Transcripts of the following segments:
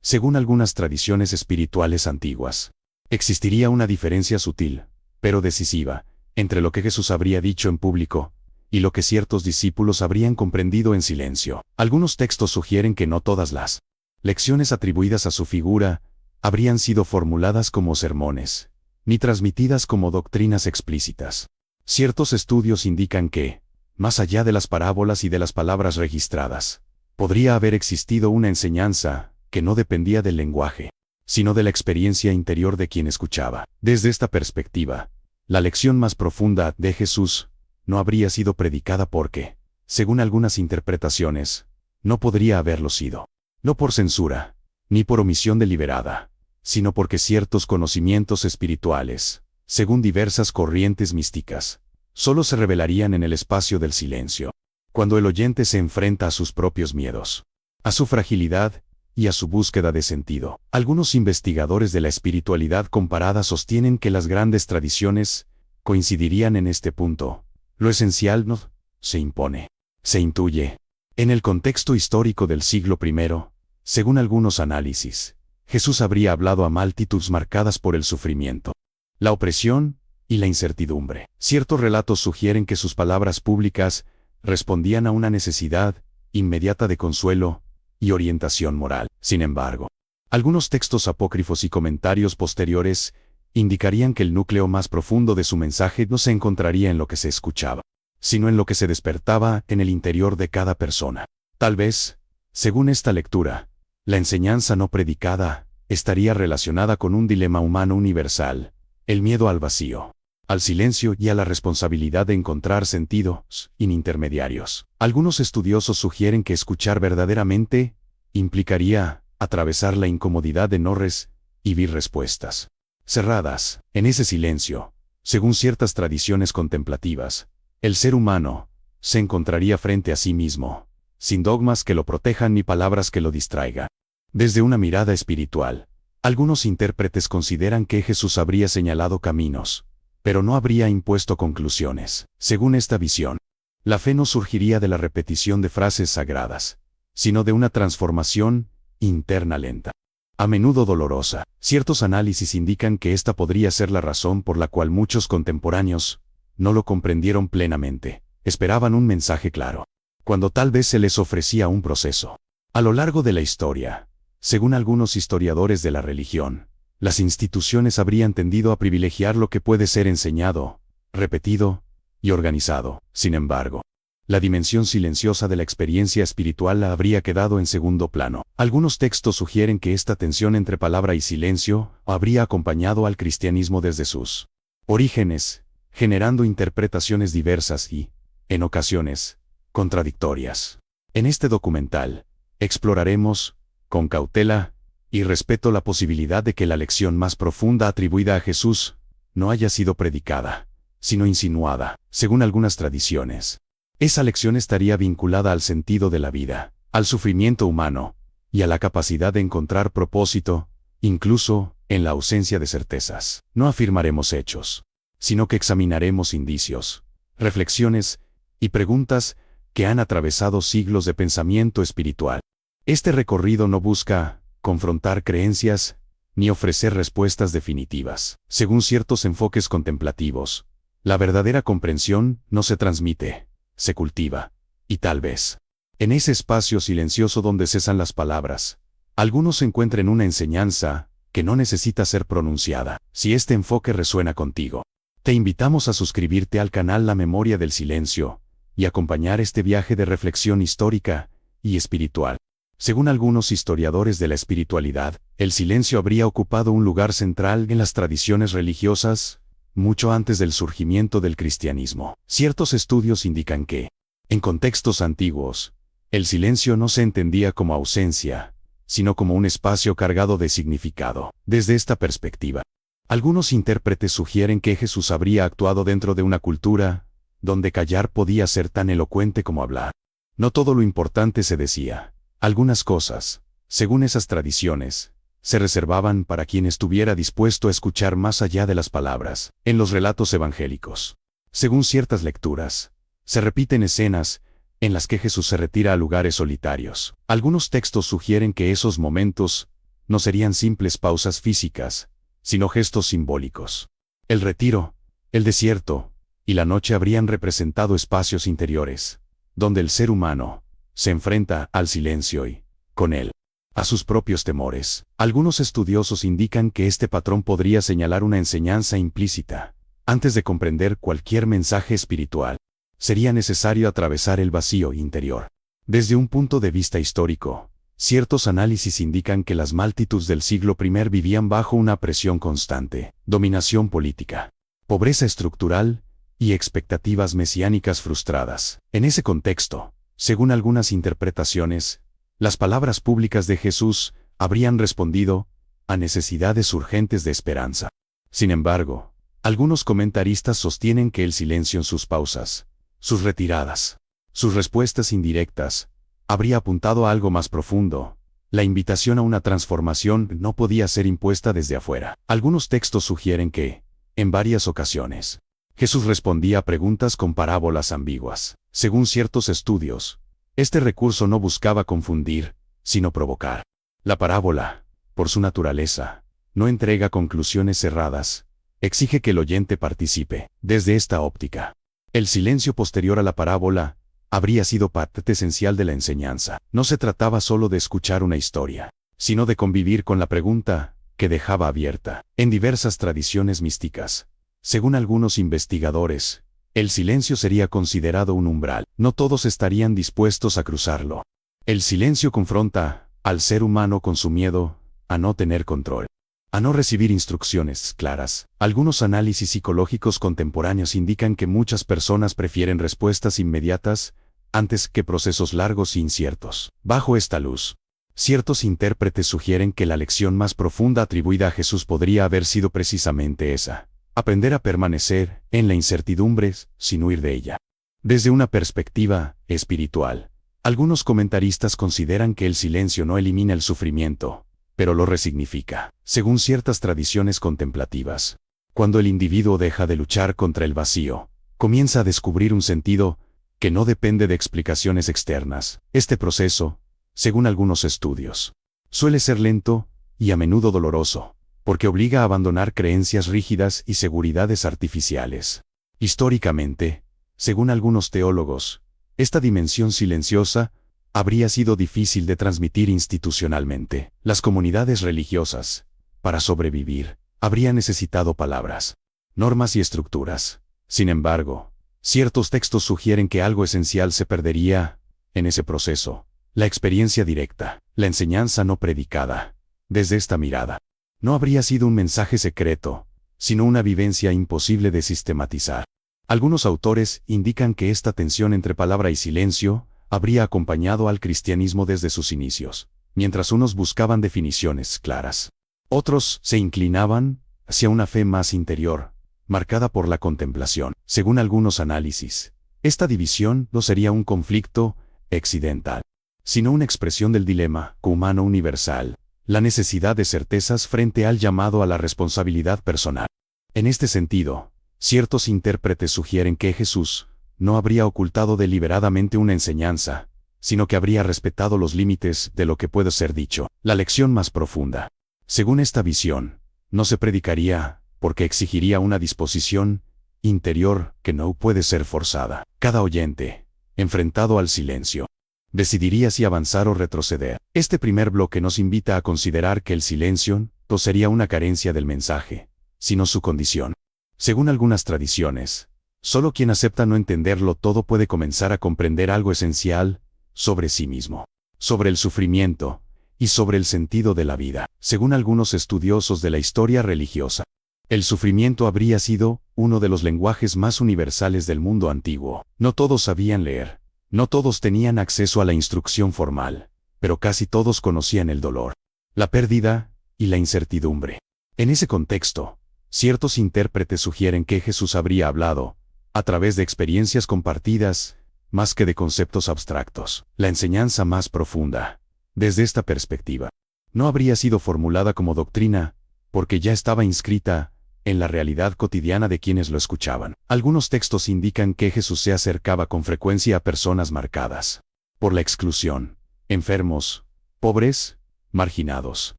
Según algunas tradiciones espirituales antiguas, existiría una diferencia sutil, pero decisiva, entre lo que Jesús habría dicho en público y lo que ciertos discípulos habrían comprendido en silencio. Algunos textos sugieren que no todas las lecciones atribuidas a su figura habrían sido formuladas como sermones, ni transmitidas como doctrinas explícitas. Ciertos estudios indican que, más allá de las parábolas y de las palabras registradas, podría haber existido una enseñanza que no dependía del lenguaje, sino de la experiencia interior de quien escuchaba. Desde esta perspectiva, la lección más profunda de Jesús no habría sido predicada porque, según algunas interpretaciones, no podría haberlo sido. No por censura, ni por omisión deliberada, sino porque ciertos conocimientos espirituales, según diversas corrientes místicas, solo se revelarían en el espacio del silencio, cuando el oyente se enfrenta a sus propios miedos, a su fragilidad y a su búsqueda de sentido. Algunos investigadores de la espiritualidad comparada sostienen que las grandes tradiciones coincidirían en este punto. Lo esencial no se impone, se intuye. En el contexto histórico del siglo I, según algunos análisis, Jesús habría hablado a multitudes marcadas por el sufrimiento, la opresión y la incertidumbre. Ciertos relatos sugieren que sus palabras públicas respondían a una necesidad inmediata de consuelo y orientación moral. Sin embargo, algunos textos apócrifos y comentarios posteriores indicarían que el núcleo más profundo de su mensaje no se encontraría en lo que se escuchaba, sino en lo que se despertaba en el interior de cada persona. Tal vez, según esta lectura, la enseñanza no predicada estaría relacionada con un dilema humano universal: el miedo al vacío, al silencio y a la responsabilidad de encontrar sentidos intermediarios. Algunos estudiosos sugieren que escuchar verdaderamente implicaría atravesar la incomodidad de no recibir respuestas cerradas. En ese silencio, según ciertas tradiciones contemplativas, el ser humano se encontraría frente a sí mismo, sin dogmas que lo protejan ni palabras que lo distraigan. Desde una mirada espiritual, algunos intérpretes consideran que Jesús habría señalado caminos, pero no habría impuesto conclusiones. Según esta visión, la fe no surgiría de la repetición de frases sagradas, sino de una transformación interna lenta, a menudo dolorosa. Ciertos análisis indican que esta podría ser la razón por la cual muchos contemporáneos no lo comprendieron plenamente. Esperaban un mensaje claro, cuando tal vez se les ofrecía un proceso. A lo largo de la historia, según algunos historiadores de la religión, las instituciones habrían tendido a privilegiar lo que puede ser enseñado, repetido y organizado. Sin embargo, la dimensión silenciosa de la experiencia espiritual habría quedado en segundo plano. Algunos textos sugieren que esta tensión entre palabra y silencio habría acompañado al cristianismo desde sus orígenes, generando interpretaciones diversas y, en ocasiones, contradictorias. En este documental, exploraremos, con cautela y respeto, la posibilidad de que la lección más profunda atribuida a Jesús no haya sido predicada, sino insinuada. Según algunas tradiciones, esa lección estaría vinculada al sentido de la vida, al sufrimiento humano y a la capacidad de encontrar propósito, incluso en la ausencia de certezas. No afirmaremos hechos, sino que examinaremos indicios, reflexiones y preguntas que han atravesado siglos de pensamiento espiritual. Este recorrido no busca confrontar creencias ni ofrecer respuestas definitivas. Según ciertos enfoques contemplativos, la verdadera comprensión no se transmite, se cultiva, y tal vez, en ese espacio silencioso donde cesan las palabras, algunos encuentren una enseñanza que no necesita ser pronunciada. Si este enfoque resuena contigo, te invitamos a suscribirte al canal La Memoria del Silencio y acompañar este viaje de reflexión histórica y espiritual. Según algunos historiadores de la espiritualidad, el silencio habría ocupado un lugar central en las tradiciones religiosas mucho antes del surgimiento del cristianismo. Ciertos estudios indican que, en contextos antiguos, el silencio no se entendía como ausencia, sino como un espacio cargado de significado. Desde esta perspectiva, algunos intérpretes sugieren que Jesús habría actuado dentro de una cultura donde callar podía ser tan elocuente como hablar. No todo lo importante se decía. Algunas cosas, según esas tradiciones, se reservaban para quien estuviera dispuesto a escuchar más allá de las palabras. En los relatos evangélicos, según ciertas lecturas, se repiten escenas en las que Jesús se retira a lugares solitarios. Algunos textos sugieren que esos momentos no serían simples pausas físicas, sino gestos simbólicos. El retiro, el desierto y la noche habrían representado espacios interiores, donde el ser humano se enfrenta al silencio y, con él, a sus propios temores. Algunos estudiosos indican que este patrón podría señalar una enseñanza implícita. Antes de comprender cualquier mensaje espiritual, sería necesario atravesar el vacío interior. Desde un punto de vista histórico, ciertos análisis indican que las multitudes del siglo I vivían bajo una presión constante, dominación política, pobreza estructural y expectativas mesiánicas frustradas. En ese contexto, según algunas interpretaciones, las palabras públicas de Jesús habrían respondido a necesidades urgentes de esperanza. Sin embargo, algunos comentaristas sostienen que el silencio en sus pausas, sus retiradas, sus respuestas indirectas, habría apuntado a algo más profundo. La invitación a una transformación no podía ser impuesta desde afuera. Algunos textos sugieren que, en varias ocasiones, Jesús respondía a preguntas con parábolas ambiguas. Según ciertos estudios, este recurso no buscaba confundir, sino provocar. La parábola, por su naturaleza, no entrega conclusiones cerradas, exige que el oyente participe. Desde esta óptica, el silencio posterior a la parábola habría sido parte esencial de la enseñanza. No se trataba solo de escuchar una historia, sino de convivir con la pregunta que dejaba abierta. En diversas tradiciones místicas, según algunos investigadores, el silencio sería considerado un umbral. No todos estarían dispuestos a cruzarlo. El silencio confronta al ser humano con su miedo a no tener control, a no recibir instrucciones claras. Algunos análisis psicológicos contemporáneos indican que muchas personas prefieren respuestas inmediatas antes que procesos largos e inciertos. Bajo esta luz, ciertos intérpretes sugieren que la lección más profunda atribuida a Jesús podría haber sido precisamente esa: aprender a permanecer en la incertidumbre sin huir de ella. Desde una perspectiva espiritual, algunos comentaristas consideran que el silencio no elimina el sufrimiento, pero lo resignifica. Según ciertas tradiciones contemplativas, cuando el individuo deja de luchar contra el vacío, comienza a descubrir un sentido que no depende de explicaciones externas. Este proceso, según algunos estudios, suele ser lento y a menudo doloroso, porque obliga a abandonar creencias rígidas y seguridades artificiales. Históricamente, según algunos teólogos, esta dimensión silenciosa habría sido difícil de transmitir institucionalmente. Las comunidades religiosas, para sobrevivir, habrían necesitado palabras, normas y estructuras. Sin embargo, ciertos textos sugieren que algo esencial se perdería en ese proceso: la experiencia directa, la enseñanza no predicada. Desde esta mirada, no habría sido un mensaje secreto, sino una vivencia imposible de sistematizar. Algunos autores indican que esta tensión entre palabra y silencio habría acompañado al cristianismo desde sus inicios, mientras unos buscaban definiciones claras. Otros se inclinaban hacia una fe más interior, marcada por la contemplación. Según algunos análisis, esta división no sería un conflicto accidental, sino una expresión del dilema humano universal: la necesidad de certezas frente al llamado a la responsabilidad personal. En este sentido, ciertos intérpretes sugieren que Jesús no habría ocultado deliberadamente una enseñanza, sino que habría respetado los límites de lo que puede ser dicho. La lección más profunda, según esta visión, no se predicaría porque exigiría una disposición interior que no puede ser forzada. Cada oyente, enfrentado al silencio, decidiría si avanzar o retroceder. Este primer bloque nos invita a considerar que el silencio no sería una carencia del mensaje, sino su condición. Según algunas tradiciones, solo quien acepta no entenderlo todo puede comenzar a comprender algo esencial sobre sí mismo, sobre el sufrimiento y sobre el sentido de la vida. Según algunos estudiosos de la historia religiosa, el sufrimiento habría sido uno de los lenguajes más universales del mundo antiguo. No todos sabían leer, no todos tenían acceso a la instrucción formal, pero casi todos conocían el dolor, la pérdida y la incertidumbre. En ese contexto, ciertos intérpretes sugieren que Jesús habría hablado a través de experiencias compartidas, más que de conceptos abstractos. La enseñanza más profunda, desde esta perspectiva, no habría sido formulada como doctrina, porque ya estaba inscrita en la realidad cotidiana de quienes lo escuchaban. Algunos textos indican que Jesús se acercaba con frecuencia a personas marcadas por la exclusión, enfermos, pobres, marginados.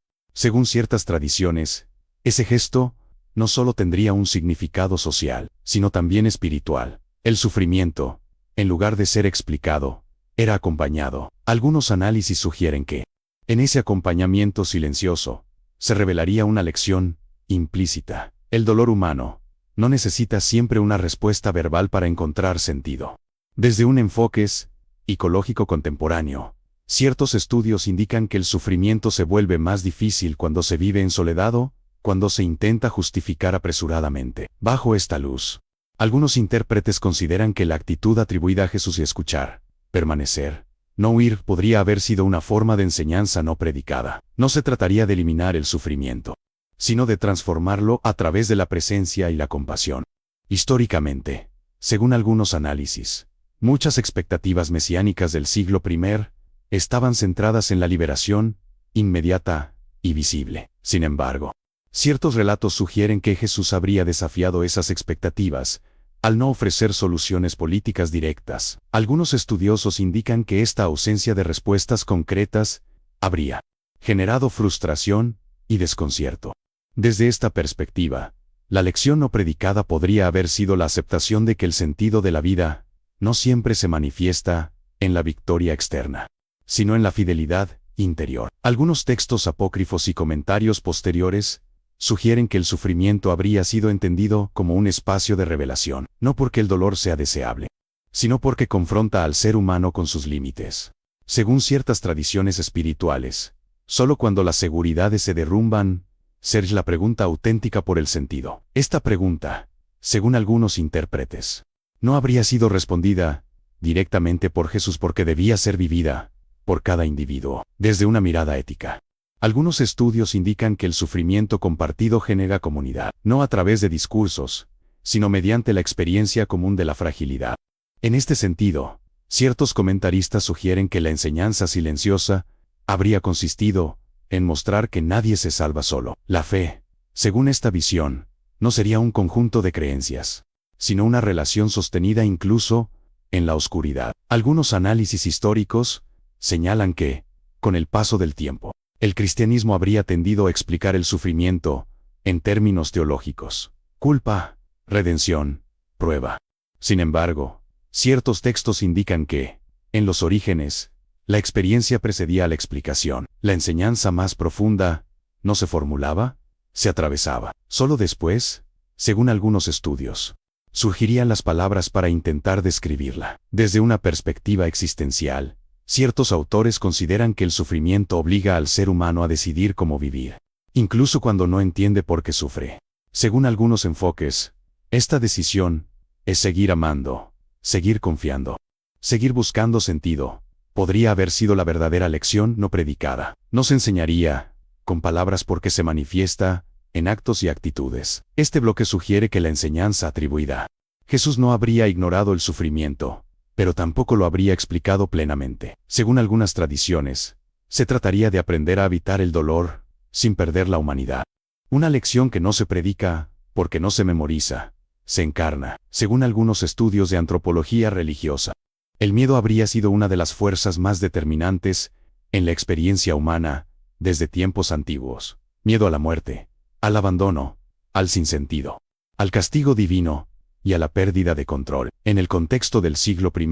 Según ciertas tradiciones, ese gesto no solo tendría un significado social, sino también espiritual. El sufrimiento, en lugar de ser explicado, era acompañado. Algunos análisis sugieren que, en ese acompañamiento silencioso, se revelaría una lección implícita. El dolor humano no necesita siempre una respuesta verbal para encontrar sentido. Desde un enfoque psicológico contemporáneo, ciertos estudios indican que el sufrimiento se vuelve más difícil cuando se vive en soledad o cuando se intenta justificar apresuradamente. Bajo esta luz, algunos intérpretes consideran que la actitud atribuida a Jesús y escuchar, permanecer, no huir podría haber sido una forma de enseñanza no predicada. No se trataría de eliminar el sufrimiento, sino de transformarlo a través de la presencia y la compasión. Históricamente, según algunos análisis, muchas expectativas mesiánicas del siglo I estaban centradas en la liberación inmediata y visible. Sin embargo, ciertos relatos sugieren que Jesús habría desafiado esas expectativas al no ofrecer soluciones políticas directas. Algunos estudiosos indican que esta ausencia de respuestas concretas habría generado frustración y desconcierto. Desde esta perspectiva, la lección no predicada podría haber sido la aceptación de que el sentido de la vida no siempre se manifiesta en la victoria externa, sino en la fidelidad interior. Algunos textos apócrifos y comentarios posteriores sugieren que el sufrimiento habría sido entendido como un espacio de revelación, no porque el dolor sea deseable, sino porque confronta al ser humano con sus límites. Según ciertas tradiciones espirituales, solo cuando las seguridades se derrumban, surge la pregunta auténtica por el sentido. Esta pregunta, según algunos intérpretes, no habría sido respondida directamente por Jesús porque debía ser vivida por cada individuo, desde una mirada ética. Algunos estudios indican que el sufrimiento compartido genera comunidad, no a través de discursos, sino mediante la experiencia común de la fragilidad. En este sentido, ciertos comentaristas sugieren que la enseñanza silenciosa habría consistido en mostrar que nadie se salva solo. La fe, según esta visión, no sería un conjunto de creencias, sino una relación sostenida incluso en la oscuridad. Algunos análisis históricos señalan que, con el paso del tiempo, el cristianismo habría tendido a explicar el sufrimiento en términos teológicos: culpa, redención, prueba. Sin embargo, ciertos textos indican que, en los orígenes, la experiencia precedía a la explicación. La enseñanza más profunda no se formulaba, se atravesaba. Solo después, según algunos estudios, surgirían las palabras para intentar describirla. Desde una perspectiva existencial, ciertos autores consideran que el sufrimiento obliga al ser humano a decidir cómo vivir, incluso cuando no entiende por qué sufre. Según algunos enfoques, esta decisión es seguir amando, seguir confiando, seguir buscando sentido. Podría haber sido la verdadera lección no predicada. No se enseñaría con palabras porque se manifiesta en actos y actitudes. Este bloque sugiere que la enseñanza atribuida a Jesús no habría ignorado el sufrimiento, pero tampoco lo habría explicado plenamente. Según algunas tradiciones, se trataría de aprender a evitar el dolor sin perder la humanidad. Una lección que no se predica porque no se memoriza, se encarna. Según algunos estudios de antropología religiosa, el miedo habría sido una de las fuerzas más determinantes en la experiencia humana desde tiempos antiguos. Miedo a la muerte, al abandono, al sinsentido, al castigo divino y a la pérdida de control. En el contexto del siglo I,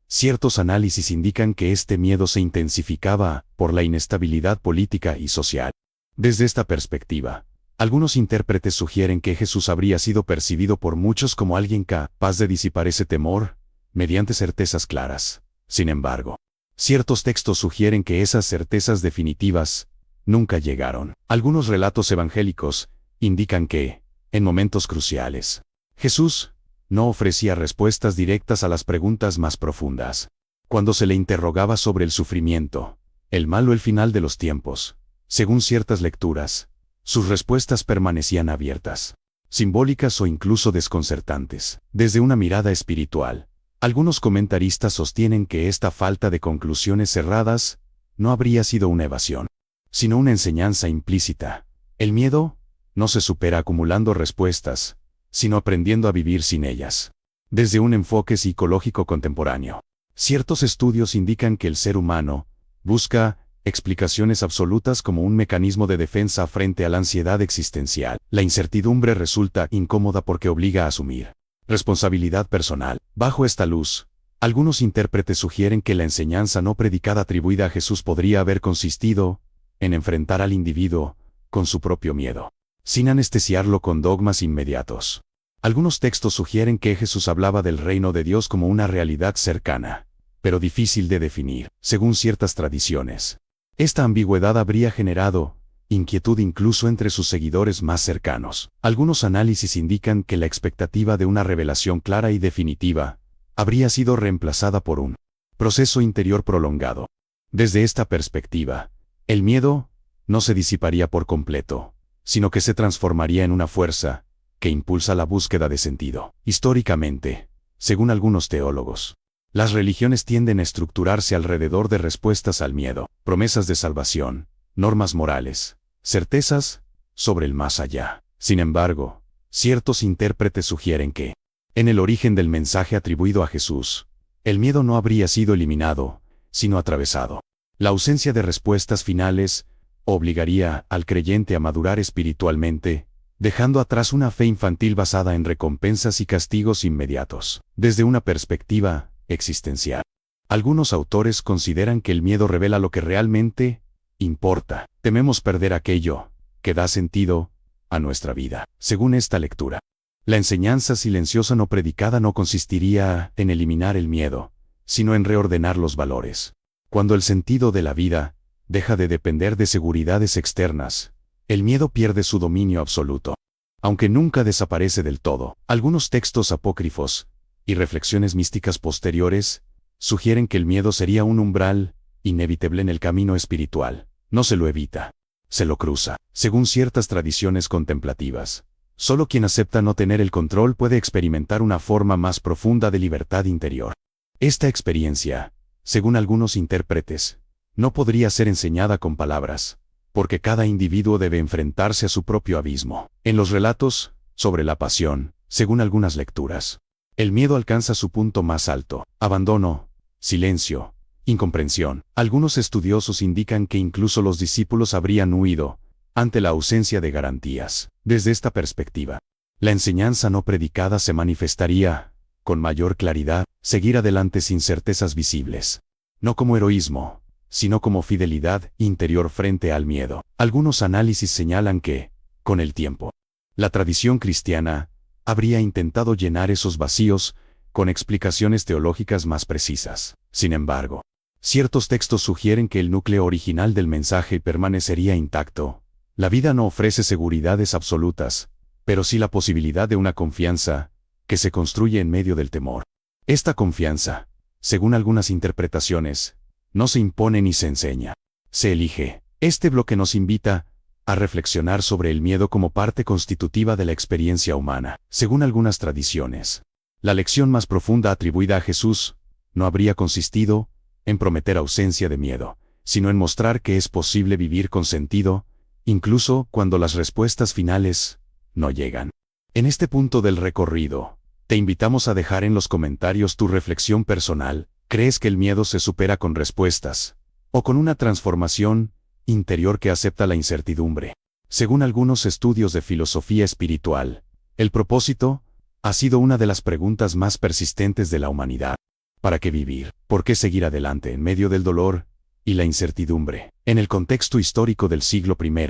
ciertos análisis indican que este miedo se intensificaba por la inestabilidad política y social. Desde esta perspectiva, algunos intérpretes sugieren que Jesús habría sido percibido por muchos como alguien capaz de disipar ese temor mediante certezas claras. Sin embargo, ciertos textos sugieren que esas certezas definitivas nunca llegaron. Algunos relatos evangélicos indican que, en momentos cruciales, Jesús no ofrecía respuestas directas a las preguntas más profundas. Cuando se le interrogaba sobre el sufrimiento, el mal o el final de los tiempos, según ciertas lecturas, sus respuestas permanecían abiertas, simbólicas o incluso desconcertantes. Desde una mirada espiritual, algunos comentaristas sostienen que esta falta de conclusiones cerradas no habría sido una evasión, sino una enseñanza implícita. El miedo no se supera acumulando respuestas, sino aprendiendo a vivir sin ellas. Desde un enfoque psicológico contemporáneo, ciertos estudios indican que el ser humano busca explicaciones absolutas como un mecanismo de defensa frente a la ansiedad existencial. La incertidumbre resulta incómoda porque obliga a asumir responsabilidad personal. Bajo esta luz, algunos intérpretes sugieren que la enseñanza no predicada atribuida a Jesús podría haber consistido en enfrentar al individuo con su propio miedo, sin anestesiarlo con dogmas inmediatos. Algunos textos sugieren que Jesús hablaba del reino de Dios como una realidad cercana, pero difícil de definir, según ciertas tradiciones. Esta ambigüedad habría generado inquietud incluso entre sus seguidores más cercanos. Algunos análisis indican que la expectativa de una revelación clara y definitiva habría sido reemplazada por un proceso interior prolongado. Desde esta perspectiva, el miedo no se disiparía por completo, sino que se transformaría en una fuerza que impulsa la búsqueda de sentido. Históricamente, según algunos teólogos, las religiones tienden a estructurarse alrededor de respuestas al miedo, promesas de salvación, normas morales, certezas sobre el más allá. Sin embargo, ciertos intérpretes sugieren que, en el origen del mensaje atribuido a Jesús, el miedo no habría sido eliminado, sino atravesado. La ausencia de respuestas finales obligaría al creyente a madurar espiritualmente, dejando atrás una fe infantil basada en recompensas y castigos inmediatos. Desde una perspectiva existencial, algunos autores consideran que el miedo revela lo que realmente importa. Tememos perder aquello que da sentido a nuestra vida. Según esta lectura, la enseñanza silenciosa no predicada no consistiría en eliminar el miedo, sino en reordenar los valores. Cuando el sentido de la vida deja de depender de seguridades externas, el miedo pierde su dominio absoluto. Aunque nunca desaparece del todo, algunos textos apócrifos y reflexiones místicas posteriores sugieren que el miedo sería un umbral inevitable en el camino espiritual. No se lo evita, se lo cruza. Según ciertas tradiciones contemplativas, solo quien acepta no tener el control puede experimentar una forma más profunda de libertad interior. Esta experiencia, según algunos intérpretes, no podría ser enseñada con palabras, porque cada individuo debe enfrentarse a su propio abismo. En los relatos sobre la pasión, según algunas lecturas, el miedo alcanza su punto más alto: abandono, silencio, incomprensión. Algunos estudiosos indican que incluso los discípulos habrían huido ante la ausencia de garantías. Desde esta perspectiva, la enseñanza no predicada se manifestaría con mayor claridad: seguir adelante sin certezas visibles, no como heroísmo, sino como fidelidad interior frente al miedo. Algunos análisis señalan que, con el tiempo, la tradición cristiana habría intentado llenar esos vacíos con explicaciones teológicas más precisas. Sin embargo, ciertos textos sugieren que el núcleo original del mensaje permanecería intacto. La vida no ofrece seguridades absolutas, pero sí la posibilidad de una confianza que se construye en medio del temor. Esta confianza, según algunas interpretaciones, no se impone ni se enseña, se elige. Este bloque nos invita a reflexionar sobre el miedo como parte constitutiva de la experiencia humana. Según algunas tradiciones, la lección más profunda atribuida a Jesús no habría consistido en prometer ausencia de miedo, sino en mostrar que es posible vivir con sentido, incluso cuando las respuestas finales no llegan. En este punto del recorrido, te invitamos a dejar en los comentarios tu reflexión personal. ¿Crees que el miedo se supera con respuestas, o con una transformación interior que acepta la incertidumbre? Según algunos estudios de filosofía espiritual, el propósito ha sido una de las preguntas más persistentes de la humanidad. ¿Para qué vivir? ¿Por qué seguir adelante en medio del dolor y la incertidumbre? En el contexto histórico del siglo I,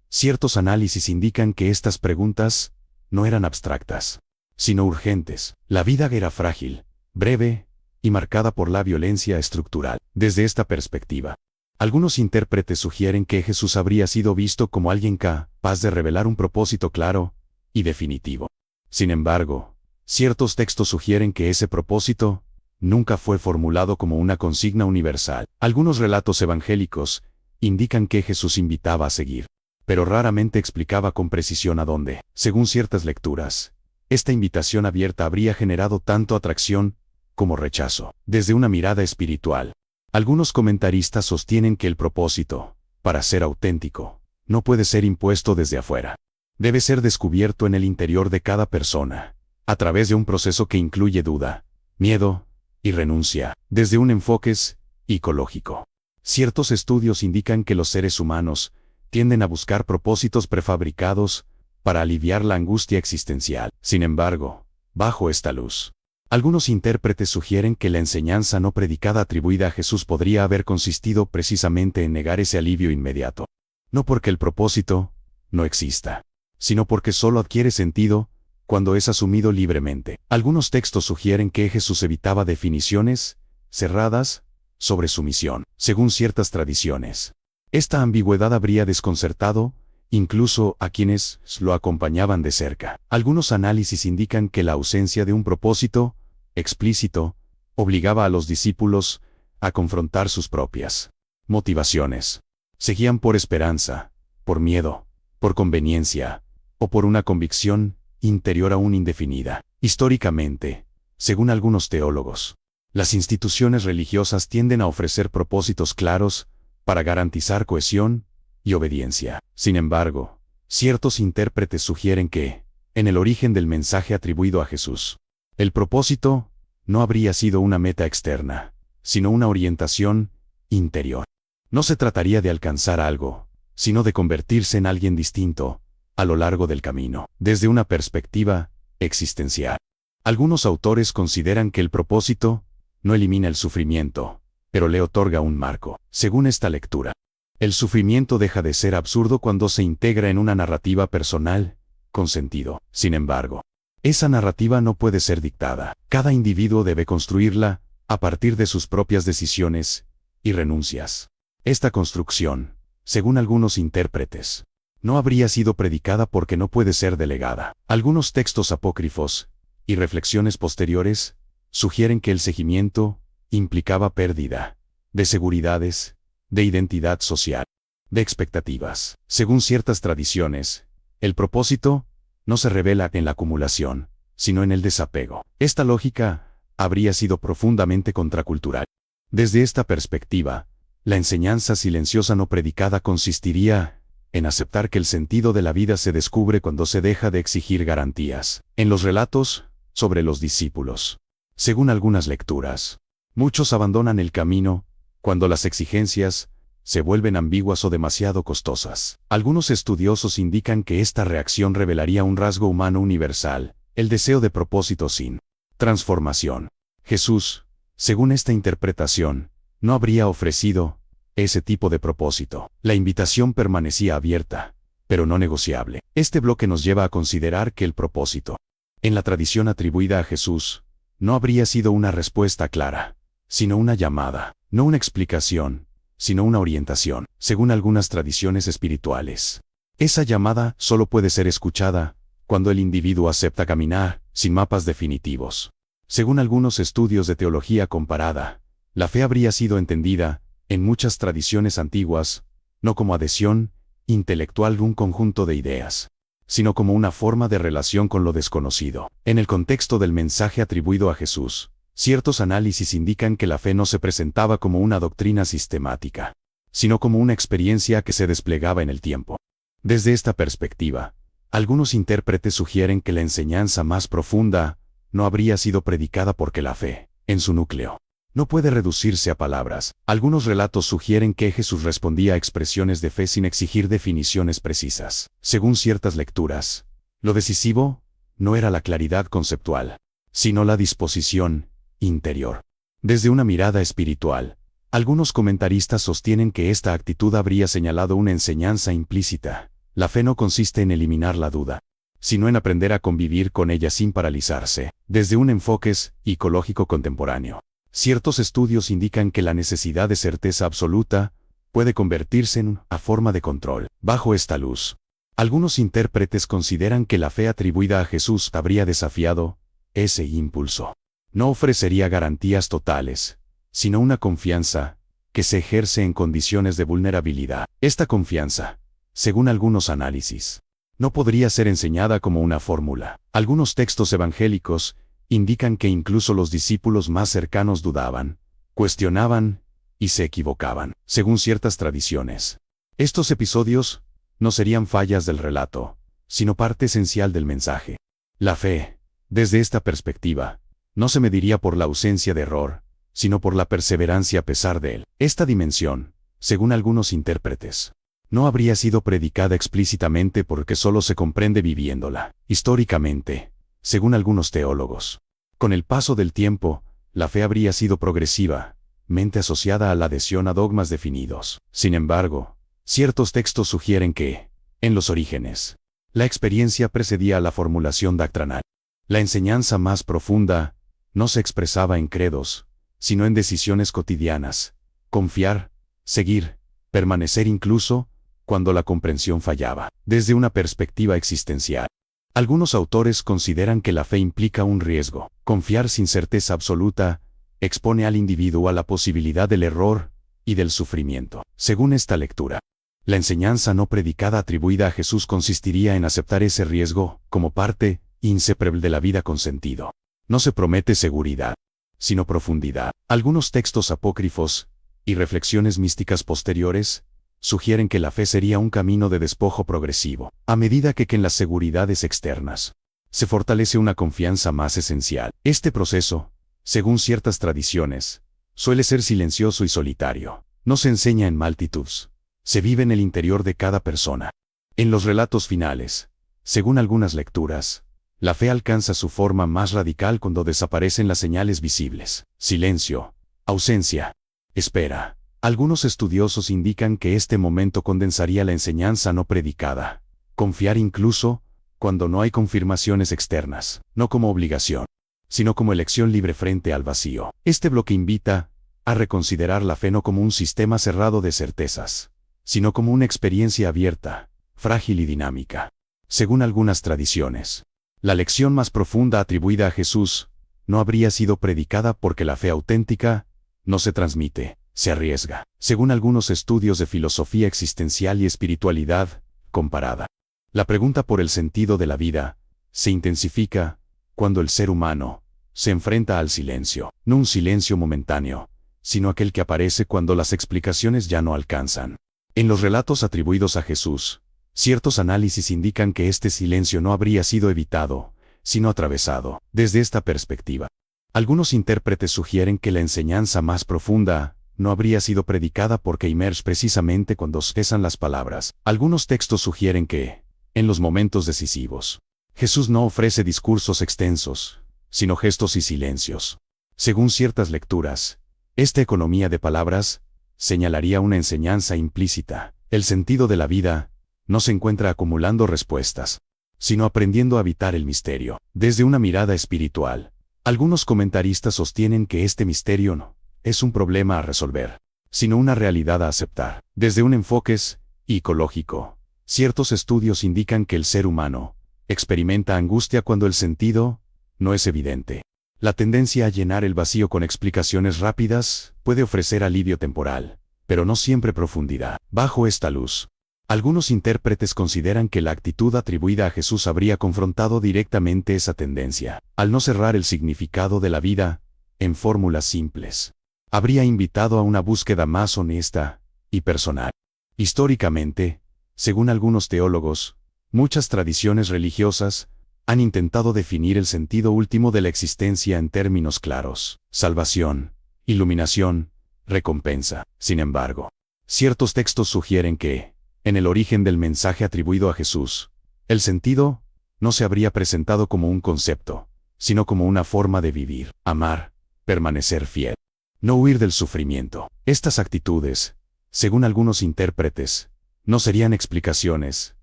ciertos análisis indican que estas preguntas no eran abstractas, sino urgentes. La vida era frágil, breve y marcada por la violencia estructural. Desde esta perspectiva, algunos intérpretes sugieren que Jesús habría sido visto como alguien capaz de revelar un propósito claro y definitivo. Sin embargo, ciertos textos sugieren que ese propósito nunca fue formulado como una consigna universal. Algunos relatos evangélicos indican que Jesús invitaba a seguir, pero raramente explicaba con precisión a dónde. Según ciertas lecturas, esta invitación abierta habría generado tanto atracción como rechazo. Desde una mirada espiritual, algunos comentaristas sostienen que el propósito, para ser auténtico, no puede ser impuesto desde afuera. Debe ser descubierto en el interior de cada persona, a través de un proceso que incluye duda, miedo y renuncia. Desde un enfoque psicológico, Ciertos estudios indican que los seres humanos tienden a buscar propósitos prefabricados para aliviar la angustia existencial. Sin embargo, bajo esta luz, algunos intérpretes sugieren que la enseñanza no predicada atribuida a Jesús podría haber consistido precisamente en negar ese alivio inmediato. No porque el propósito no exista, sino porque solo adquiere sentido cuando es asumido libremente. Algunos textos sugieren que Jesús evitaba definiciones cerradas sobre su misión, según ciertas tradiciones. Esta ambigüedad habría desconcertado incluso a quienes lo acompañaban de cerca. Algunos análisis indican que la ausencia de un propósito explícito obligaba a los discípulos a confrontar sus propias motivaciones. Seguían por esperanza, por miedo, por conveniencia, o por una convicción interior aún indefinida. Históricamente, según algunos teólogos, las instituciones religiosas tienden a ofrecer propósitos claros para garantizar cohesión y obediencia. Sin embargo, ciertos intérpretes sugieren que, en el origen del mensaje atribuido a Jesús, el propósito no habría sido una meta externa, sino una orientación interior. No se trataría de alcanzar algo, sino de convertirse en alguien distinto a lo largo del camino, desde una perspectiva existencial. Algunos autores consideran que el propósito no elimina el sufrimiento, pero le otorga un marco. Según esta lectura, el sufrimiento deja de ser absurdo cuando se integra en una narrativa personal, con sentido. Sin embargo, esa narrativa no puede ser dictada. Cada individuo debe construirla a partir de sus propias decisiones y renuncias. Esta construcción, según algunos intérpretes, no habría sido predicada porque no puede ser delegada. Algunos textos apócrifos y reflexiones posteriores sugieren que el seguimiento implicaba pérdida de seguridades, de identidad social, de expectativas. Según ciertas tradiciones, el propósito no se revela en la acumulación, sino en el desapego. Esta lógica habría sido profundamente contracultural. Desde esta perspectiva, la enseñanza silenciosa no predicada consistiría en aceptar que el sentido de la vida se descubre cuando se deja de exigir garantías. En los relatos sobre los discípulos, según algunas lecturas, muchos abandonan el camino cuando las exigencias se vuelven ambiguas o demasiado costosas. Algunos estudiosos indican que esta reacción revelaría un rasgo humano universal, el deseo de propósito sin transformación. Jesús, según esta interpretación, no habría ofrecido ese tipo de propósito. La invitación permanecía abierta, pero no negociable. Este bloque nos lleva a considerar que el propósito, en la tradición atribuida a Jesús, no habría sido una respuesta clara, sino una llamada, no una explicación, sino una orientación. Según algunas tradiciones espirituales, esa llamada solo puede ser escuchada cuando el individuo acepta caminar sin mapas definitivos. Según algunos estudios de teología comparada, la fe habría sido entendida, en muchas tradiciones antiguas, no como adhesión intelectual de un conjunto de ideas, sino como una forma de relación con lo desconocido. En el contexto del mensaje atribuido a Jesús, ciertos análisis indican que la fe no se presentaba como una doctrina sistemática, sino como una experiencia que se desplegaba en el tiempo. Desde esta perspectiva, algunos intérpretes sugieren que la enseñanza más profunda no habría sido predicada porque la fe, en su núcleo, no puede reducirse a palabras. Algunos relatos sugieren que Jesús respondía a expresiones de fe sin exigir definiciones precisas. Según ciertas lecturas, lo decisivo no era la claridad conceptual, sino la disposición interior. Desde una mirada espiritual, algunos comentaristas sostienen que esta actitud habría señalado una enseñanza implícita. La fe no consiste en eliminar la duda, sino en aprender a convivir con ella sin paralizarse. Desde un enfoque psicológico contemporáneo, ciertos estudios indican que la necesidad de certeza absoluta puede convertirse en una forma de control. Bajo esta luz, algunos intérpretes consideran que la fe atribuida a Jesús habría desafiado ese impulso. No ofrecería garantías totales, sino una confianza que se ejerce en condiciones de vulnerabilidad. Esta confianza, según algunos análisis, no podría ser enseñada como una fórmula. Algunos textos evangélicos indican que incluso los discípulos más cercanos dudaban, cuestionaban y se equivocaban. Según ciertas tradiciones, estos episodios no serían fallas del relato, sino parte esencial del mensaje. La fe, desde esta perspectiva, no se mediría por la ausencia de error, sino por la perseverancia a pesar de él. Esta dimensión, según algunos intérpretes, no habría sido predicada explícitamente porque solo se comprende viviéndola. Históricamente, según algunos teólogos, con el paso del tiempo, la fe habría sido progresivamente asociada a la adhesión a dogmas definidos. Sin embargo, ciertos textos sugieren que, en los orígenes, la experiencia precedía a la formulación doctrinal. La enseñanza más profunda no se expresaba en credos, sino en decisiones cotidianas: confiar, seguir, permanecer incluso cuando la comprensión fallaba. Desde una perspectiva existencial, algunos autores consideran que la fe implica un riesgo. Confiar sin certeza absoluta expone al individuo a la posibilidad del error y del sufrimiento. Según esta lectura, la enseñanza no predicada atribuida a Jesús consistiría en aceptar ese riesgo como parte inseparable de la vida con sentido. No se promete seguridad, sino profundidad. Algunos textos apócrifos y reflexiones místicas posteriores sugieren que la fe sería un camino de despojo progresivo, a medida que en las seguridades externas se fortalece una confianza más esencial. Este proceso, según ciertas tradiciones, suele ser silencioso y solitario. No se enseña en multitudes, se vive en el interior de cada persona. En los relatos finales, según algunas lecturas, la fe alcanza su forma más radical cuando desaparecen las señales visibles. Silencio, ausencia, espera. Algunos estudiosos indican que este momento condensaría la enseñanza no predicada. Confiar incluso cuando no hay confirmaciones externas, no como obligación, sino como elección libre frente al vacío. Este bloque invita a reconsiderar la fe no como un sistema cerrado de certezas, sino como una experiencia abierta, frágil y dinámica. Según algunas tradiciones, la lección más profunda atribuida a Jesús no habría sido predicada porque la fe auténtica no se transmite, se arriesga. Según algunos estudios de filosofía existencial y espiritualidad comparada, la pregunta por el sentido de la vida se intensifica cuando el ser humano se enfrenta al silencio, no un silencio momentáneo, sino aquel que aparece cuando las explicaciones ya no alcanzan. En los relatos atribuidos a Jesús, ciertos análisis indican que este silencio no habría sido evitado, sino atravesado. Desde esta perspectiva, algunos intérpretes sugieren que la enseñanza más profunda no habría sido predicada porque emerge precisamente cuando cesan las palabras. Algunos textos sugieren que, en los momentos decisivos, Jesús no ofrece discursos extensos, sino gestos y silencios. Según ciertas lecturas, esta economía de palabras señalaría una enseñanza implícita. El sentido de la vida no se encuentra acumulando respuestas, sino aprendiendo a habitar el misterio. Desde una mirada espiritual, algunos comentaristas sostienen que este misterio no es un problema a resolver, sino una realidad a aceptar. Desde un enfoque psicológico, ciertos estudios indican que el ser humano experimenta angustia cuando el sentido no es evidente. La tendencia a llenar el vacío con explicaciones rápidas puede ofrecer alivio temporal, pero no siempre profundidad. Bajo esta luz, algunos intérpretes consideran que la actitud atribuida a Jesús habría confrontado directamente esa tendencia. Al no cerrar el significado de la vida en fórmulas simples, habría invitado a una búsqueda más honesta y personal. Históricamente, según algunos teólogos, muchas tradiciones religiosas han intentado definir el sentido último de la existencia en términos claros: salvación, iluminación, recompensa. Sin embargo, ciertos textos sugieren que, en el origen del mensaje atribuido a Jesús, el sentido no se habría presentado como un concepto, sino como una forma de vivir, amar, permanecer fiel, no huir del sufrimiento. Estas actitudes, según algunos intérpretes, no serían explicaciones,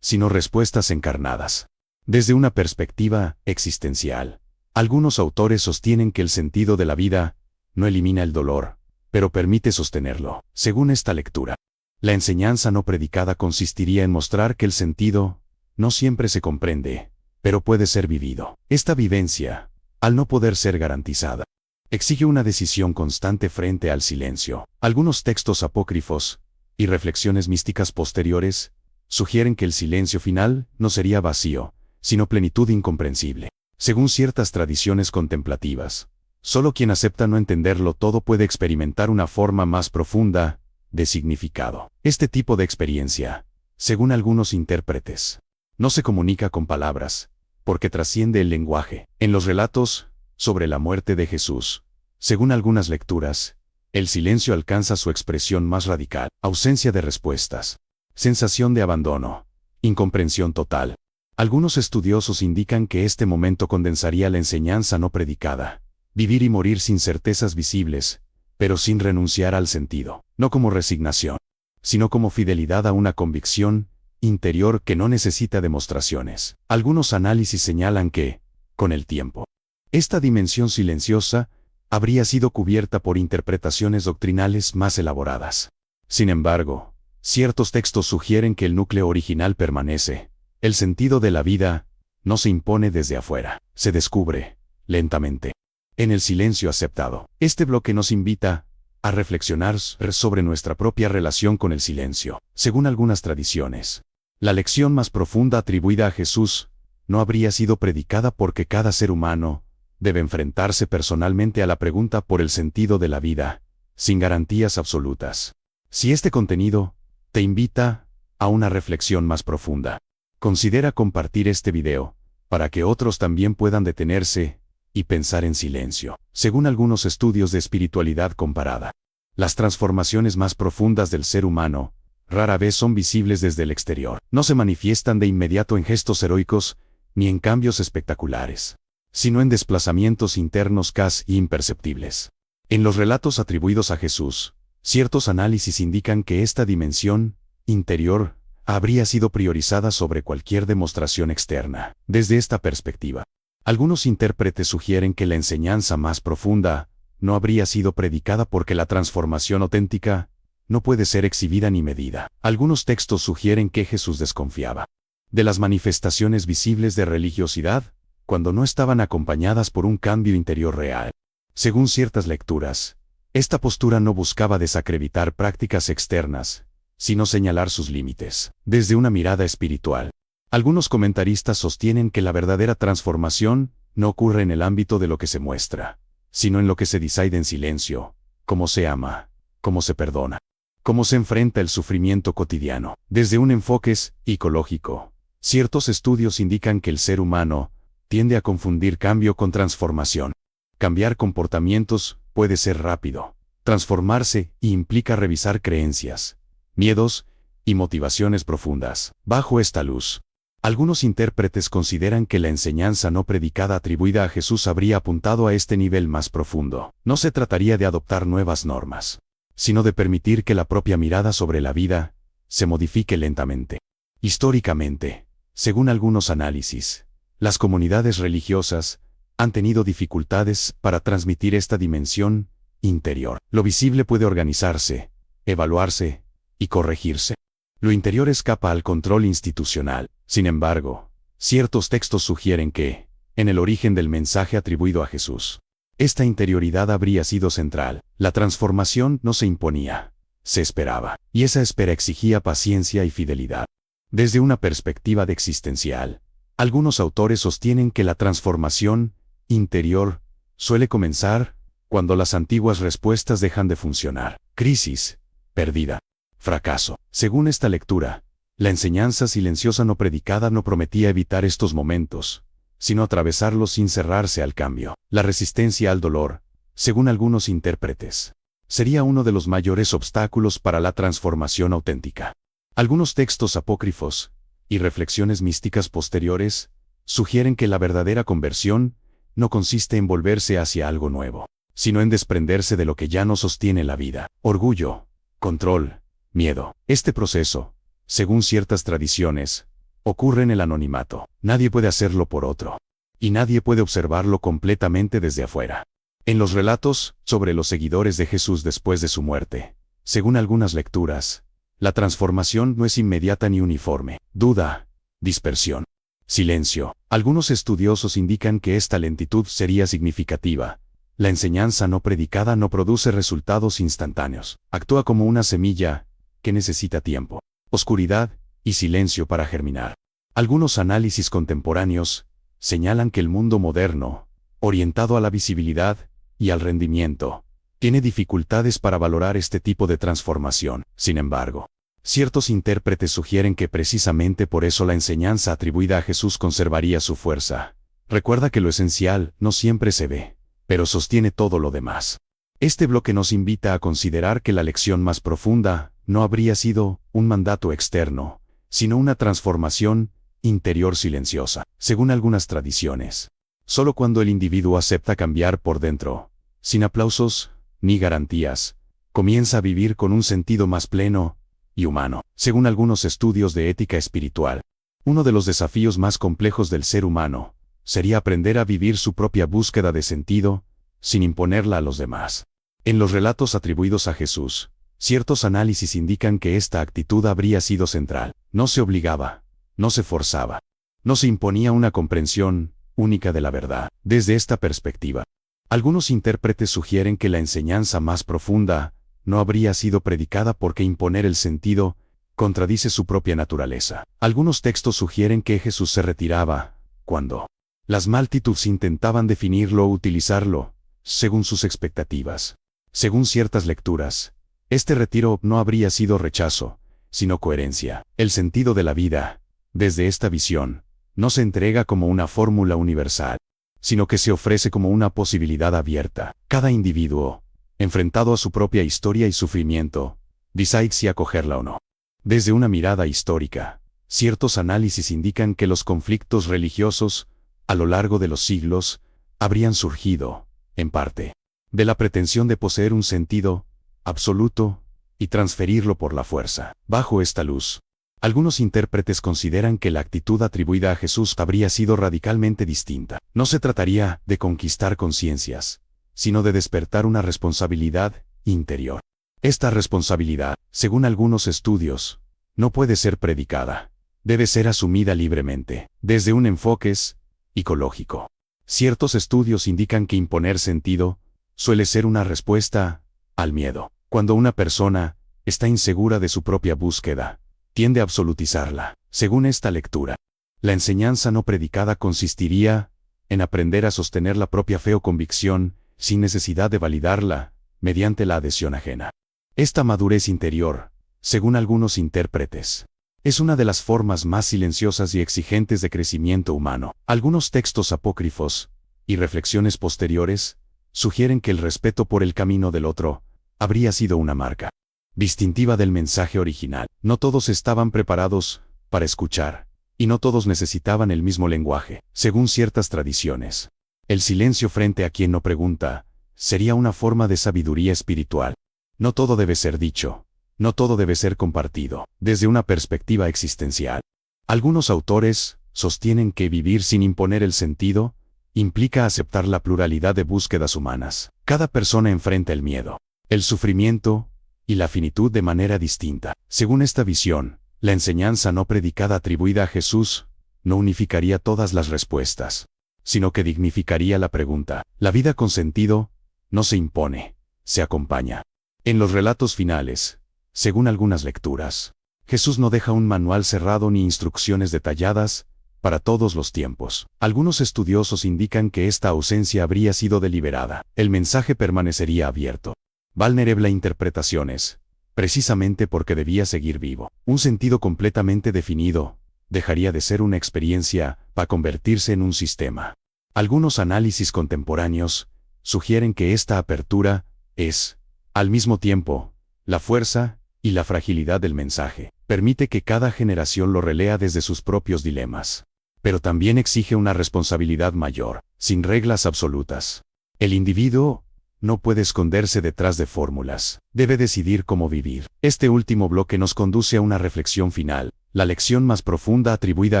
sino respuestas encarnadas. Desde una perspectiva existencial, algunos autores sostienen que el sentido de la vida no elimina el dolor, pero permite sostenerlo. Según esta lectura, la enseñanza no predicada consistiría en mostrar que el sentido no siempre se comprende, pero puede ser vivido. Esta vivencia, al no poder ser garantizada, exige una decisión constante frente al silencio. Algunos textos apócrifos y reflexiones místicas posteriores sugieren que el silencio final no sería vacío, sino plenitud incomprensible. Según ciertas tradiciones contemplativas, solo quien acepta no entenderlo todo puede experimentar una forma más profunda de significado. Este tipo de experiencia, según algunos intérpretes, no se comunica con palabras, porque trasciende el lenguaje. En los relatos sobre la muerte de Jesús, Según algunas lecturas, el silencio alcanza su expresión más radical: ausencia de respuestas, sensación de abandono, incomprensión total. Algunos estudiosos indican que este momento condensaría la enseñanza no predicada: vivir y morir sin certezas visibles, pero sin renunciar al sentido, no como resignación, sino como fidelidad a una convicción interior que no necesita demostraciones. Algunos análisis señalan que, con el tiempo, esta dimensión silenciosa habría sido cubierta por interpretaciones doctrinales más elaboradas. Sin embargo, ciertos textos sugieren que el núcleo original permanece. El sentido de la vida no se impone desde afuera, se descubre, lentamente, en el silencio aceptado. Este bloque nos invita a reflexionar sobre nuestra propia relación con el silencio. Según algunas tradiciones, la lección más profunda atribuida a Jesús no habría sido predicada porque cada ser humano debe enfrentarse personalmente a la pregunta por el sentido de la vida, sin garantías absolutas. Si este contenido te invita a una reflexión más profunda, considera compartir este video para que otros también puedan detenerse y pensar en silencio. Según algunos estudios de espiritualidad comparada, las transformaciones más profundas del ser humano rara vez son visibles desde el exterior. No se manifiestan de inmediato en gestos heroicos ni en cambios espectaculares, sino en desplazamientos internos casi imperceptibles. En los relatos atribuidos a Jesús, ciertos análisis indican que esta dimensión interior habría sido priorizada sobre cualquier demostración externa. Desde esta perspectiva, algunos intérpretes sugieren que la enseñanza más profunda no habría sido predicada porque la transformación auténtica no puede ser exhibida ni medida. Algunos textos sugieren que Jesús desconfiaba de las manifestaciones visibles de religiosidad cuando no estaban acompañadas por un cambio interior real. Según ciertas lecturas, esta postura no buscaba desacreditar prácticas externas, sino señalar sus límites. Desde una mirada espiritual, algunos comentaristas sostienen que la verdadera transformación no ocurre en el ámbito de lo que se muestra, sino en lo que se decide en silencio: cómo se ama, cómo se perdona, cómo se enfrenta el sufrimiento cotidiano. Desde un enfoque psicológico, ciertos estudios indican que el ser humano tiende a confundir cambio con transformación. Cambiar comportamientos puede ser rápido. Transformarse implica revisar creencias, miedos y motivaciones profundas. Bajo esta luz, algunos intérpretes consideran que la enseñanza no predicada atribuida a Jesús habría apuntado a este nivel más profundo. No se trataría de adoptar nuevas normas, sino de permitir que la propia mirada sobre la vida se modifique lentamente. Históricamente, según algunos análisis, las comunidades religiosas han tenido dificultades para transmitir esta dimensión interior. Lo visible puede organizarse, evaluarse y corregirse. Lo interior escapa al control institucional. Sin embargo, ciertos textos sugieren que, en el origen del mensaje atribuido a Jesús, esta interioridad habría sido central. La transformación no se imponía, se esperaba, y esa espera exigía paciencia y fidelidad. Desde una perspectiva existencial, algunos autores sostienen que la transformación interior suele comenzar cuando las antiguas respuestas dejan de funcionar. Crisis, pérdida, fracaso. Según esta lectura, la enseñanza silenciosa no predicada no prometía evitar estos momentos, sino atravesarlos sin cerrarse al cambio. La resistencia al dolor, según algunos intérpretes, sería uno de los mayores obstáculos para la transformación auténtica. Algunos textos apócrifos y reflexiones místicas posteriores sugieren que la verdadera conversión no consiste en volverse hacia algo nuevo, sino en desprenderse de lo que ya no sostiene la vida. Orgullo, control, miedo. Este proceso, según ciertas tradiciones, ocurre en el anonimato. Nadie puede hacerlo por otro, y nadie puede observarlo completamente desde afuera. En los relatos sobre los seguidores de Jesús después de su muerte, según algunas lecturas, la transformación no es inmediata ni uniforme. Duda, dispersión, silencio. Algunos estudiosos indican que esta lentitud sería significativa. La enseñanza no predicada no produce resultados instantáneos. Actúa como una semilla que necesita tiempo, oscuridad y silencio para germinar. Algunos análisis contemporáneos señalan que el mundo moderno, orientado a la visibilidad y al rendimiento, tiene dificultades para valorar este tipo de transformación. Sin embargo, ciertos intérpretes sugieren que precisamente por eso la enseñanza atribuida a Jesús conservaría su fuerza. Recuerda que lo esencial no siempre se ve, pero sostiene todo lo demás. Este bloque nos invita a considerar que la lección más profunda no habría sido un mandato externo, sino una transformación interior silenciosa, según algunas tradiciones. Solo cuando el individuo acepta cambiar por dentro, sin aplausos ni garantías, comienza a vivir con un sentido más pleno y humano. Según algunos estudios de ética espiritual, uno de los desafíos más complejos del ser humano sería aprender a vivir su propia búsqueda de sentido, sin imponerla a los demás. En los relatos atribuidos a Jesús, ciertos análisis indican que esta actitud habría sido central. No se obligaba, no se forzaba, no se imponía una comprensión única de la verdad. Desde esta perspectiva, algunos intérpretes sugieren que la enseñanza más profunda no habría sido predicada porque imponer el sentido contradice su propia naturaleza. Algunos textos sugieren que Jesús se retiraba cuando las multitudes intentaban definirlo o utilizarlo según sus expectativas. Según ciertas lecturas, este retiro no habría sido rechazo, sino coherencia. El sentido de la vida, desde esta visión, no se entrega como una fórmula universal, sino que se ofrece como una posibilidad abierta. Cada individuo, enfrentado a su propia historia y sufrimiento, decide si acogerla o no. Desde una mirada histórica, ciertos análisis indican que los conflictos religiosos, a lo largo de los siglos, habrían surgido, en parte, de la pretensión de poseer un sentido absoluto y transferirlo por la fuerza. Bajo esta luz, algunos intérpretes consideran que la actitud atribuida a Jesús habría sido radicalmente distinta. No se trataría de conquistar conciencias, sino de despertar una responsabilidad interior. Esta responsabilidad, según algunos estudios, no puede ser predicada. Debe ser asumida libremente, desde un enfoque psicológico. Ciertos estudios indican que imponer sentido suele ser una respuesta al miedo. Cuando una persona está insegura de su propia búsqueda, tiende a absolutizarla. Según esta lectura, la enseñanza no predicada consistiría en aprender a sostener la propia fe o convicción sin necesidad de validarla mediante la adhesión ajena. Esta madurez interior, según algunos intérpretes, es una de las formas más silenciosas y exigentes de crecimiento humano. Algunos textos apócrifos y reflexiones posteriores sugieren que el respeto por el camino del otro habría sido una marca distintiva del mensaje original. No todos estaban preparados para escuchar, y no todos necesitaban el mismo lenguaje. Según ciertas tradiciones, el silencio frente a quien no pregunta sería una forma de sabiduría espiritual. No todo debe ser dicho, no todo debe ser compartido. Desde una perspectiva existencial, algunos autores sostienen que vivir sin imponer el sentido implica aceptar la pluralidad de búsquedas humanas. Cada persona enfrenta el miedo, el sufrimiento y la finitud de manera distinta. Según esta visión, la enseñanza no predicada atribuida a Jesús no unificaría todas las respuestas, sino que dignificaría la pregunta. La vida con sentido no se impone, se acompaña. En los relatos finales, según algunas lecturas, Jesús no deja un manual cerrado ni instrucciones detalladas para todos los tiempos. Algunos estudiosos indican que esta ausencia habría sido deliberada. El mensaje permanecería abierto, vulnerable a interpretaciones, precisamente porque debía seguir vivo. Un sentido completamente definido dejaría de ser una experiencia para convertirse en un sistema. Algunos análisis contemporáneos sugieren que esta apertura es, al mismo tiempo, la fuerza y la fragilidad del mensaje. Permite que cada generación lo relea desde sus propios dilemas, pero también exige una responsabilidad mayor, sin reglas absolutas. El individuo no puede esconderse detrás de fórmulas, debe decidir cómo vivir. Este último bloque nos conduce a una reflexión final. La lección más profunda atribuida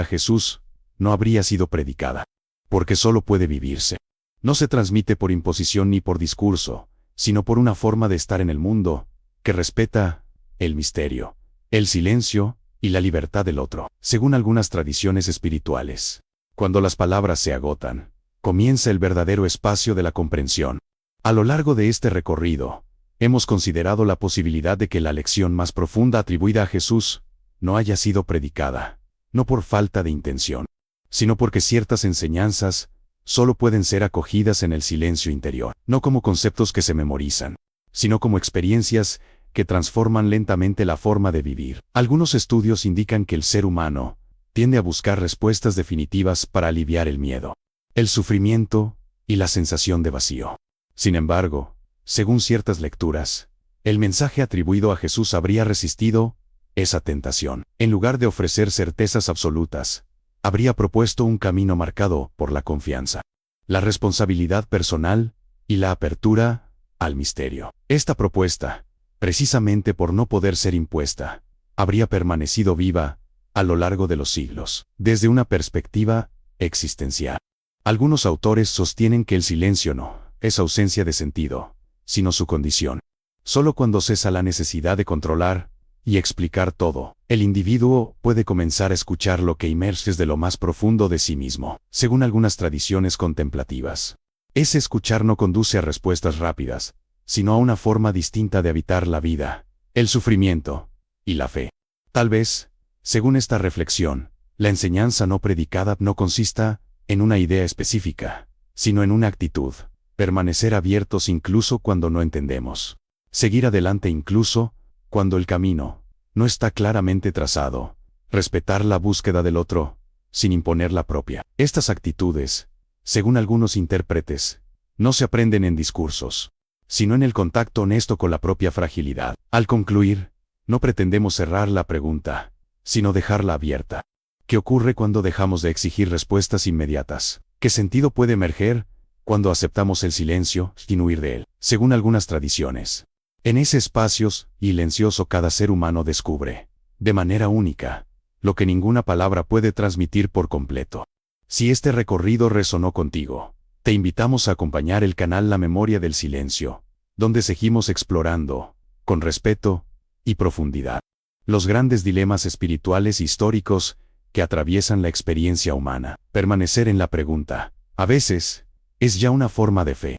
a Jesús no habría sido predicada, porque solo puede vivirse. No se transmite por imposición ni por discurso, sino por una forma de estar en el mundo que respeta el misterio, el silencio y la libertad del otro. Según algunas tradiciones espirituales, cuando las palabras se agotan, comienza el verdadero espacio de la comprensión. A lo largo de este recorrido, hemos considerado la posibilidad de que la lección más profunda atribuida a Jesús no haya sido predicada, no por falta de intención, sino porque ciertas enseñanzas solo pueden ser acogidas en el silencio interior, no como conceptos que se memorizan, sino como experiencias que transforman lentamente la forma de vivir. Algunos estudios indican que el ser humano tiende a buscar respuestas definitivas para aliviar el miedo, el sufrimiento y la sensación de vacío. Sin embargo, según ciertas lecturas, el mensaje atribuido a Jesús habría resistido esa tentación. En lugar de ofrecer certezas absolutas, habría propuesto un camino marcado por la confianza, la responsabilidad personal y la apertura al misterio. Esta propuesta, precisamente por no poder ser impuesta, habría permanecido viva a lo largo de los siglos, desde una perspectiva existencial. Algunos autores sostienen que el silencio no es ausencia de sentido, sino su condición. Solo cuando cesa la necesidad de controlar y explicar todo, el individuo puede comenzar a escuchar lo que emerge desde lo más profundo de sí mismo. Según algunas tradiciones contemplativas, ese escuchar no conduce a respuestas rápidas, sino a una forma distinta de habitar la vida, el sufrimiento y la fe. Tal vez, según esta reflexión, la enseñanza no predicada no consista en una idea específica, sino en una actitud, permanecer abiertos incluso cuando no entendemos, seguir adelante incluso cuando el camino no está claramente trazado, respetar la búsqueda del otro, sin imponer la propia. Estas actitudes, según algunos intérpretes, no se aprenden en discursos, sino en el contacto honesto con la propia fragilidad. Al concluir, no pretendemos cerrar la pregunta, sino dejarla abierta. ¿Qué ocurre cuando dejamos de exigir respuestas inmediatas? ¿Qué sentido puede emerger cuando aceptamos el silencio sin huir de él? Según algunas tradiciones, en ese espacio silencioso cada ser humano descubre, de manera única, lo que ninguna palabra puede transmitir por completo. Si este recorrido resonó contigo, te invitamos a acompañar el canal La Memoria del Silencio, donde seguimos explorando, con respeto y profundidad, los grandes dilemas espirituales e históricos que atraviesan la experiencia humana. Permanecer en la pregunta, a veces, es ya una forma de fe.